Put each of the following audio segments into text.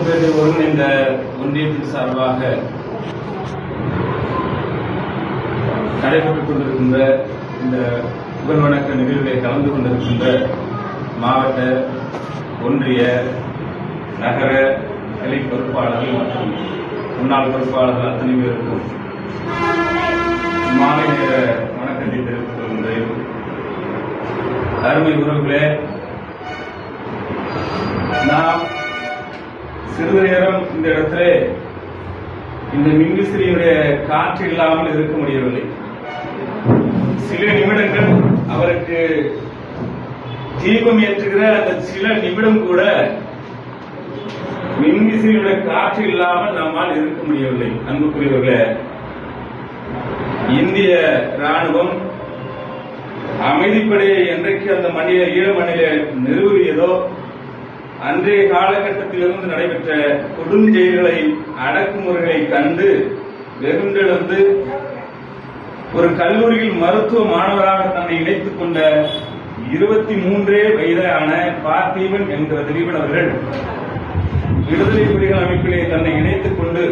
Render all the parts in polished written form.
தமிழ்பேதை ஒருங்கிணைந்த ஒன்றியத்தின் சார்பாக நடைபெற்றுக் கொண்டிருக்கின்ற இந்த புகழ்வணக்க நிகழ்வில் கலந்து கொண்டிருக்கின்ற மாவட்ட, ஒன்றிய, நகர கிளை பொறுப்பாளர்கள் மற்றும் முன்னாள் பொறுப்பாளர்கள் அத்தனை பேருக்கும் மாலை நேர வணக்கத்தை தெரிவித்துக் கொள்கின்றேன். அருமை உறவுகளே, நாம் சிறிது நேரம் இந்த இடத்துல இந்த மின்விசிறியுடைய காற்று இல்லாமல் இருக்க முடியவில்லை. சில நிமிடங்கள் அவருக்கு தீபம் ஏற்றுகிற அந்த சில நிமிடம் கூட மின்விசிறியுடைய காற்று இல்லாமல் நம்மால் இருக்க முடியவில்லை. அன்புக்குரியவர்களே, இந்திய ராணுவம் அமைதிப்படையை என்றைக்கு அந்த மண்ணில ஈழ மண்ணில நிறுவியதோ அன்றைய காலகட்டத்திலிருந்து நடைபெற்ற கொடுஞ்செயல்களை, அடக்குமுறைகளை கண்டு வெகுண்டெழுந்து ஒரு கல்லூரியில் மருத்துவ மாணவராக தன்னை இணைத்துக் கொண்ட 23 வயதான பார்த்திபன் என்கிற திலீபன் அவர்கள் விடுதலை புலிகள் அமைப்பிலே தன்னை இணைத்துக் கொண்டு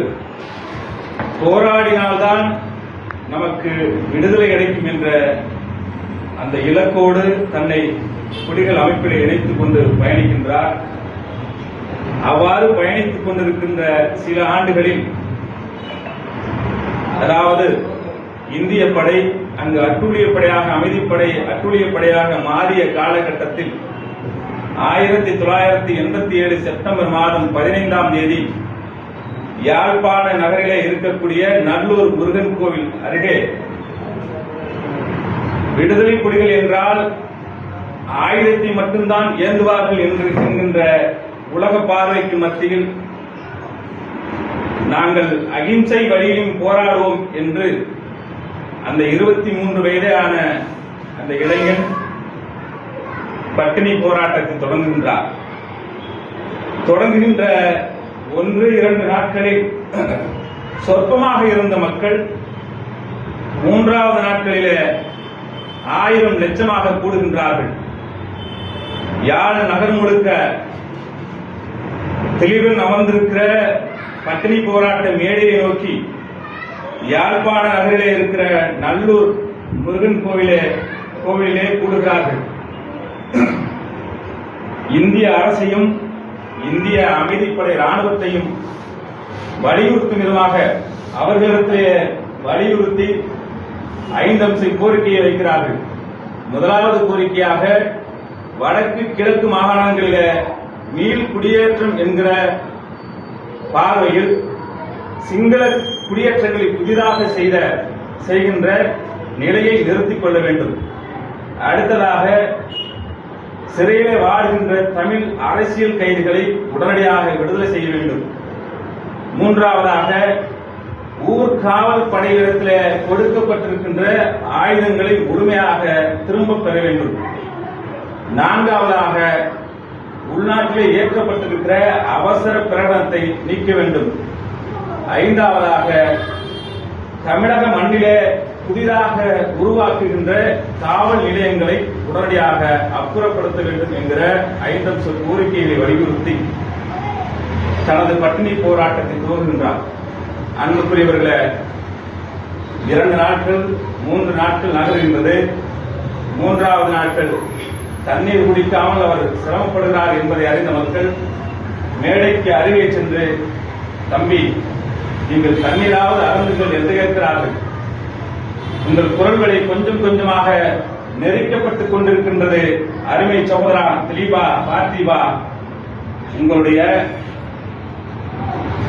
போராடினால்தான் நமக்கு விடுதலை கிடைக்கும் என்ற அந்த இலக்கோடு தன்னை புலிகள் அமைப்பிலே இணைத்துக் கொண்டு பயணிக்கின்றார். அவ்வாறு பயணித்துக் கொண்டிருக்கின்ற சில ஆண்டுகளில், அதாவது இந்திய படை அங்கு அட்டூழிய படையாக, அமைதிப்படை அட்டூழிய படையாக மாறிய காலகட்டத்தில் 1987 செப்டம்பர் மாதம் 15ஆம் தேதி யாழ்ப்பாண நகரிலே இருக்கக்கூடிய நல்லூர் முருகன் கோவில் அருகே விடுதலை புலிகள் என்றால் ஆயுதத்தை மட்டும்தான் ஏந்துவார்கள் என்று என்கின்ற உலக பார்வைக்கு மத்தியில் நாங்கள் அகிம்சை வழியிலும் போராடுவோம் என்று அந்த 23 வயதான அந்த இளைஞன் பட்டினி போராட்டத்தை தொடங்குகின்றார். தொடங்குகின்ற 1-2 நாட்களில் சொற்பமாக இருந்த மக்கள் 3வது நாட்களிலே 1000 லட்சமாக கூடுகின்றார்கள். யாழ் நகர் முழுக்க திலீபன் அமர்ந்திருக்கிற பட்டினி போராட்ட மேடையை நோக்கி யாழ்ப்பாண நகரிலே இருக்கிற நல்லூர் முருகன் கோவிலே கூடுகிறார்கள். இந்திய அரசையும் இந்திய அமைதிப்படை ராணுவத்தையும் வலியுறுத்தும் விதமாக அவர்களிடத்திலே வலியுறுத்தி 5 அம்ச கோரிக்கையை வைக்கிறார்கள். முதலாவது கோரிக்கையாக வடக்கு கிழக்கு மாகாணங்களில மீள் குடியேற்றம் என்கிற பார்வையில் சிங்கள குடியேற்றங்களை புதிதாக செய்கின்ற நிலையை நிறுத்திக் கொள்ள வேண்டும். அடுத்ததாக சிறையிலே வாழ்கின்ற தமிழ் அரசியல் கைதிகளை உடனடியாக விடுதலை செய்ய வேண்டும். மூன்றாவதாக ஊர்காவல் படையிடத்தில் கொடுக்கப்பட்டிருக்கின்ற ஆயுதங்களை முழுமையாக திரும்பப் பெற வேண்டும். நான்காவதாக உள்நாட்டிலே ஏற்கப்பட்டிருக்கிற அவசர பிரகடனத்தை நீக்க வேண்டும். ஐந்தாவதாக தமிழக மண்ணிலே புதிதாக உருவாக்குகின்ற காவல் நிலையங்களை உடனடியாக அப்புறப்படுத்த வேண்டும் என்கிற 5 அம்ச கோரிக்கைகளை வலியுறுத்தி தனது பட்டினி போராட்டத்தை துவங்குகின்றார். அன்புக்குரியவர்களே, 2 நாட்கள் 3 நாட்கள் நகர்கின்றது. 3வது நாட்கள் தண்ணீர் குடிக்காமல் அவர் சிரமப்படுகிறார் என்பதை அறிந்த மக்கள் மேடைக்கு அருகே சென்று, தம்பி, நீங்கள் தண்ணீராவது அருந்துங்கள் என்று கேட்கிறார்கள். உங்கள் குரல்களை கொஞ்சம் கொஞ்சமாக நெருக்கப்பட்டுக் கொண்டிருக்கின்றது. அருமை சகோதரா திலீபா, பார்த்திபா,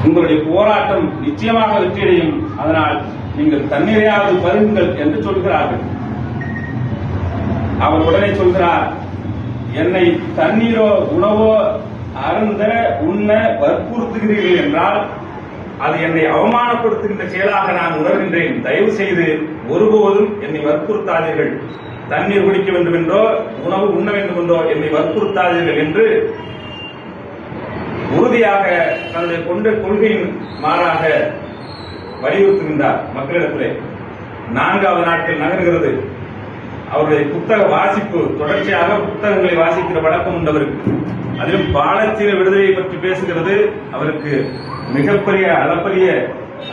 உங்களுடைய போராட்டம் நிச்சயமாக வெற்றியடையும். அதனால் நீங்கள் தண்ணீரையாவது பருகுங்கள் என்று சொல்கிறார்கள். அவர் உடனே சொல்கிறார், என்னை தண்ணீரோ உணவோ அருந்த உண்ண வற்புறுத்துகிறீர்கள் என்றால் அது என்னை அவமானப்படுத்துகின்ற செயலாக நான் உணர்கின்றேன். தயவு செய்து ஒருபோதும் என்னை வற்புறுத்தாதீர்கள். தண்ணீர் குடிக்க வேண்டும் என்றோ உணவு உண்ண வேண்டும் என்றோ என்னை வற்புறுத்தாதீர்கள் என்று உறுதியாக தன்னுடைய கொண்ட கொள்கையின் மாறாக வலியுறுத்துகின்றார் மக்களிடத்திலே. 4வது நாட்கள் நகர்கிறது. அவருடைய புத்தக வாசிப்பு, தொடர்ச்சியாக புத்தகங்களை வாசிக்கிற வழக்கம் உண்டவருக்கு. அதிலும் பாலஸ்தீன விடுதலையை பற்றி பேசுகிறது அவருக்கு மிகப்பெரிய அளப்பரிய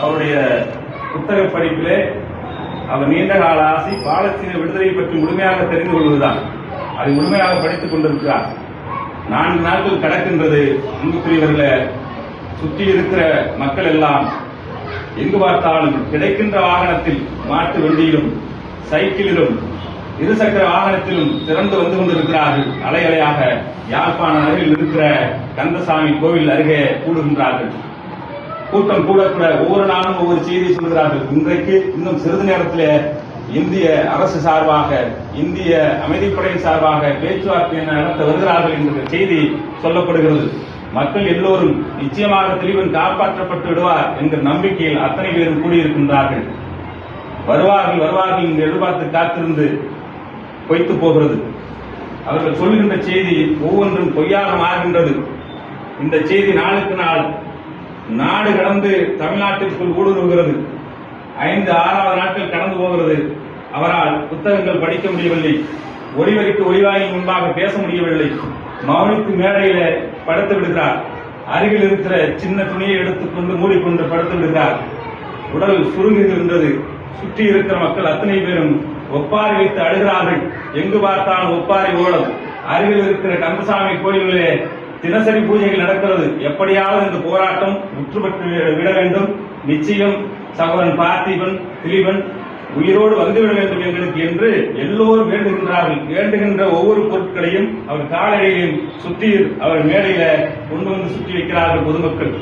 அவருடைய புத்தக படிப்பிலே அவர் நீண்ட கால ஆசை பாலஸ்தீன விடுதலையை பற்றி முழுமையாக தெரிந்து கொள்வதுதான். அதை முழுமையாக படித்துக் கொண்டிருக்கிறார். 4 நாட்கள் கடக்கின்றது. அன்புக்குரியவர்களே, சுற்றி இருக்கிற மக்கள் எல்லாம் எங்கு பார்த்தாலும் கிடைக்கின்ற வாகனத்தில், மாட்டு வண்டியிலும், சைக்கிளிலும், இருசக்கர வாகனத்திலும் திறந்து வந்து கொண்டிருக்கிறார்கள். அலையலையாக யாழ்ப்பாண அருகில் இருக்கிற கந்தசாமி கோவில் அருகே கூடுகின்றார்கள். கூட்டம் கூட ஒவ்வொரு நாளும் ஒவ்வொரு செய்தி சொல்கிறார்கள். இன்றைக்கு இன்னும் சிறிது நேரத்தில் இந்திய அரசு சார்பாக, இந்திய அமைதிப்படையின் சார்பாக பேச்சுவார்த்தை நடத்த வருகிறார்கள் என்ற செய்தி சொல்லப்படுகிறது. மக்கள் எல்லோரும் நிச்சயமாக திலீபன் காப்பாற்றப்பட்டு விடுவார் என்ற நம்பிக்கையில் அத்தனை பேரும் கூடியிருக்கின்றார்கள். வருவார்கள் என்று எதிர்பார்த்து காத்திருந்து பொய்த்து போகிறது. அவர்கள் சொல்லுகின்ற செய்தி ஒவ்வொன்றும் பொய்யாக மாறுகின்றது. இந்த செய்தி நாளுக்கு நாள் நாடு கடந்து தமிழ்நாட்டிற்குள் ஊடுருவுகிறது. 5-6 நாட்கள் கடந்து போகிறது. அவரால் புத்தகங்கள் படிக்க முடியவில்லை. ஒளிவரிக்கு ஒளிவாயின் முன்பாக பேச முடியவில்லை. மௌனித்து மேடையில படுத்து விடுகிறார். அருகில் இருக்கிற சின்ன துணியை எடுத்துக்கொண்டு மூடிக்கொண்டு படுத்து விடுகிறார். உடல் சுருங்குகின்றது. சுற்றி இருக்கிற மக்கள் அத்தனை பேரும் ஒப்பாரி வைத்து அழுகிறார்கள். எங்கு பார்த்தாலும் ஒப்பாரி ஓடும். அருகில் இருக்கிற கந்தசாமி கோயில்களே தினசரி பூஜைகள் நடக்கிறது. எப்படியாவது இந்த போராட்டம் முற்றுப்பட்டு விட வேண்டும். நிச்சயம் சகோதரன் பார்த்திபன், திலீபன் உயிரோடு வந்துவிட வேண்டும் எங்களுக்கு என்று எல்லோரும் வேண்டுகின்றார்கள். வேண்டுகின்ற ஒவ்வொரு பொருட்களையும் அவர் காலையிலையும் சுற்றி அவர் மேடையில கொண்டு வந்து சுற்றி வைக்கிறார்கள். பொதுமக்கள்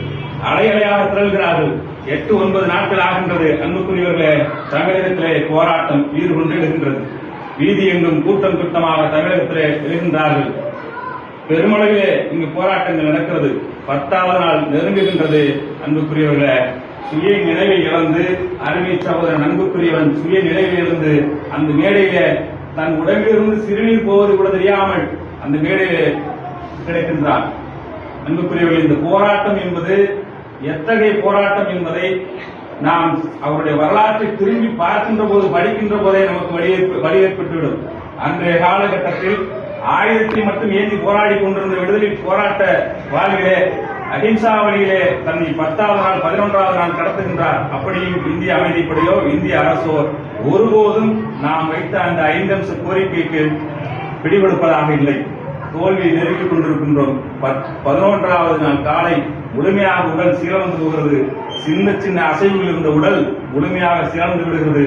அலையலையாக திரள்கிறார்கள். 8-9 நாட்கள் ஆகின்றது. அன்புக்குரியவர்களே, தமிழகத்திலே போராட்டம் ஈடுகொண்டு எழுகின்றது. வீதி எங்கும் கூட்டம் கூட்டமாக தமிழகத்திலே எழுகின்றார்கள். பெருமளவிலே இங்கு போராட்டங்கள் நடக்கிறது. 10வது நாள் நெருங்குகின்றது. அன்புக்குரியவர்களே, சுய நினைவை இழந்து அருமை சகோதரன் அன்புக்குரியவன் சுய நினைவை இழந்து அந்த மேடையிலே தன் உடம்பிலிருந்து சிறுநீர் போவது கூட தெரியாமல் அந்த மேடையிலே கிடைக்கின்றார். அன்புக்குரியவர்கள், இந்த போராட்டம் என்பது எத்தகைய போராட்டம் என்பதை நாம் அவருடைய வரலாற்றை திரும்பி பார்க்கின்ற போது, படிக்கின்ற போதே நமக்கு வழியேற்பட்டுவிடும். அன்றைய காலகட்டத்தில் ஆயுதத்தை மட்டும் ஏந்தி போராடி கொண்டிருந்த விடுதலை போராட்ட வாழ்விலே அஹிம்சா வழியிலே தன்னை 10வது நாள் 11வது நாள் கடத்துகின்றார். அப்படியும் இந்திய அமைதிப்படையோ இந்திய அரசோ ஒருபோதும் நாம் வைத்த அந்த 5 அம்ச கோரிக்கைக்கு பிடிபடுப்பதாக இல்லை. தோல்வியை நெருங்கிக் கொண்டிருக்கின்றோம். 11வது நாள் காலை முழுமையாக உடல் சீரந்து போகிறது. சின்ன சின்ன அசைவுகள் இருந்த உடல் முழுமையாக சீரந்து விடுகிறது.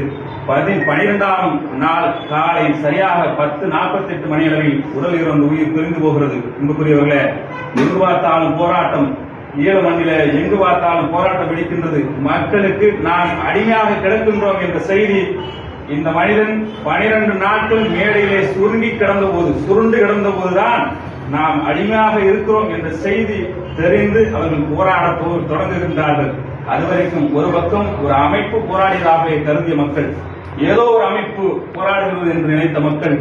12ஆம் நாள் காலை சரியாக 10:48 மணி அளவில் உடல் இறந்து உயிர் பிரிந்து போகிறது. அன்புக்குரியவர்களே, எங்கு பார்த்தாலும் போராட்டம். ஈழ மண்ணில எங்கு பார்த்தாலும் போராட்டம் வெடிக்கின்றது. மக்களுக்கு நாம் அடிமையாக கிடக்கின்றோம் என்ற செய்தி இந்த மனிதன் 12 நாட்கள் மேடையிலே சுருண்டு கிடந்த போதுதான் நாம் அடிமையாக இருக்கிறோம் என்ற செய்தி தெரிந்து அவர்கள் போராட தொடங்குகின்றார்கள். அதுவரைக்கும் ஒரு பக்கம் ஒரு அமைப்பு போராடியதாக கருதிய மக்கள், ஏதோ ஒரு அமைப்பு போராடுகிறது என்று நினைத்த மக்கள்,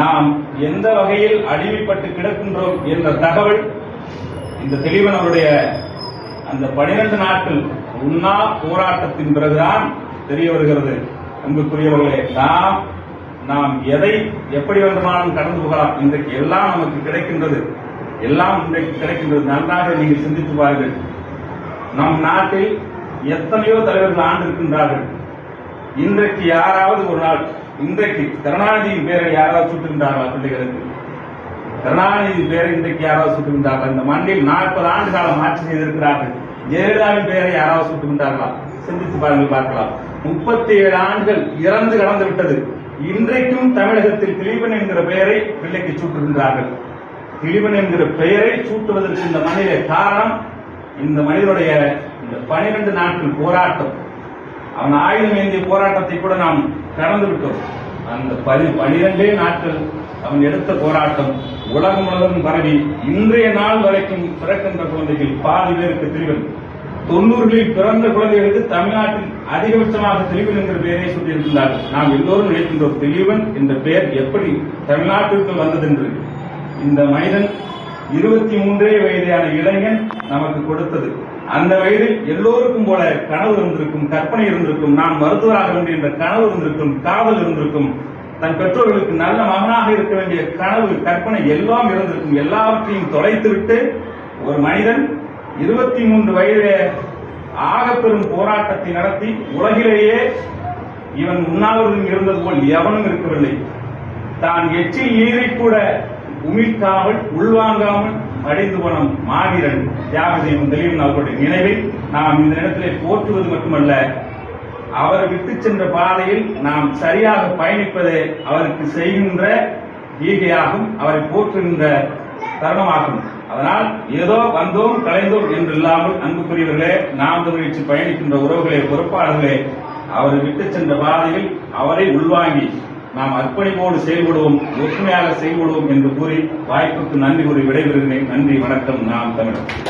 நாம் எந்த வகையில் அடிமைப்பட்டு கிடக்கின்றோம் என்ற தகவல் இந்த திலீபன் அவருடைய அந்த 12 நாட்கள் உண்ணா போராட்டத்தின் பிறகுதான் தெரிய வருகிறது. அன்புக்குரியவர்களே, நாம் எதை எப்படி வேண்டுமானாலும் கடந்து போகலாம். இன்றைக்கு எல்லாம் நமக்கு கிடைக்கின்றது. நன்றாக நீங்கள் சிந்தித்து பாருங்கள். நம் நாட்டில் எத்தனையோ தலைவர்கள் ஆண்டிருக்கின்றார்கள். இன்றைக்கு யாராவது ஒரு நாள், இன்றைக்கு கருணாநிதியின் பேரை யாராவது சுட்டுகின்றார்களா? பிள்ளைகளுக்கு கருணாநிதி பேரை இன்றைக்கு யாராவது சுட்டுகின்றார்கள்? இந்த மண்ணில் 40 ஆண்டு காலம் ஆட்சி செய்திருக்கிறார்கள். ஜெயலலிதாவின் பெயரை யாராவது சுட்டுகின்றார்களா? சிந்தித்து பாருங்கள், பார்க்கலாம். 37 ஆண்டுகள் இறந்து கடந்து விட்டது. இன்றைக்கும் தமிழகத்தில் திலீபன் என்கிற பெயரை பிள்ளைக்கு சூட்டுகின்றார்கள். திலீபன் என்கிற பெயரை சூட்டுவதற்கு இந்த மண்ணிலே காரணம் இந்த மனிதனுடைய இந்த 12 நாட்கள் போராட்டம். அவன் ஆயுதம் ஏந்திய போராட்டத்தை கூட நாம் கடந்து விட்டோம். அந்த 12 நாட்கள் அவன் எடுத்த போராட்டம் உலகம் முழுவதும் பரவி இன்றைய நாள் வரைக்கும் பிறக்கின்ற குழந்தைகள் பாதி பேருக்கு திலீபன். 90களில் பிறந்த குழந்தைகளுக்கு தமிழ்நாட்டில் அதிகபட்சமாக திலீபன் என்கிற பெயரை சூட்டியிருக்கிறார்கள். நாம் எல்லோரும் நினைக்கின்றோம், திலீபன் என்ற பெயர் எப்படி தமிழ்நாட்டிற்கு வந்தது என்று. இந்த மனிதன் 23 வயதான இளைஞன் நமக்கு கொடுத்தது. அந்த வயதில் எல்லோருக்கும் போல கனவு இருந்திருக்கும், கற்பனை இருந்திருக்கும், நான் மருத்துவராக வேண்டும் என்ற கனவு இருந்திருக்கும், காதல் இருந்திருக்கும். தன் பெற்றோர்களுக்கு நல்ல மகனாக இருக்க வேண்டிய கனவு கற்பனை எல்லாம் இருந்திருக்கும். எல்லாவற்றையும் தொலைத்துவிட்டு ஒரு மனிதன் 23 வயதிலே ஆகப்பெரும் போராட்டத்தை நடத்தி உலகிலேயே இவன் உண்ணாவிரதம் இருந்தது போல் எவனும் இருக்கவில்லை. தான் எச்சில் நீரை கூட உமிழ்க்காமல் உள்வாங்காமல் அடைந்து போன மாவீரன் தியாகதேவன் தெளிவன் அவர்களுடைய நினைவை நாம் இந்த இடத்திலே போற்றுவது மட்டுமல்ல, அவர் விட்டு சென்ற பாதையில் நாம் சரியாக பயணிப்பதே அவருக்கு செய்கின்ற ஈகையாகும், அவரை போற்றுகின்ற தருணமாகும். அதனால் ஏதோ வந்தோம் கலைந்தோம் என்று இல்லாமல் அன்புக்குரியவர்களே, நாம் முயற்சி பயணிக்கின்ற உறவுகளே, பொறுப்பாளர்களே, அவர் விட்டு சென்ற பாதையில் அவரை உள்வாங்கி நாம் அர்ப்பணிப்போடு செயல்படுவோம், ஒற்றுமையாக செயல்படுவோம் என்று கூறி வாய்ப்புக்கு நன்றி கூறி விடைபெறுகிறேன். நன்றி, வணக்கம். நாம் தமிழர்.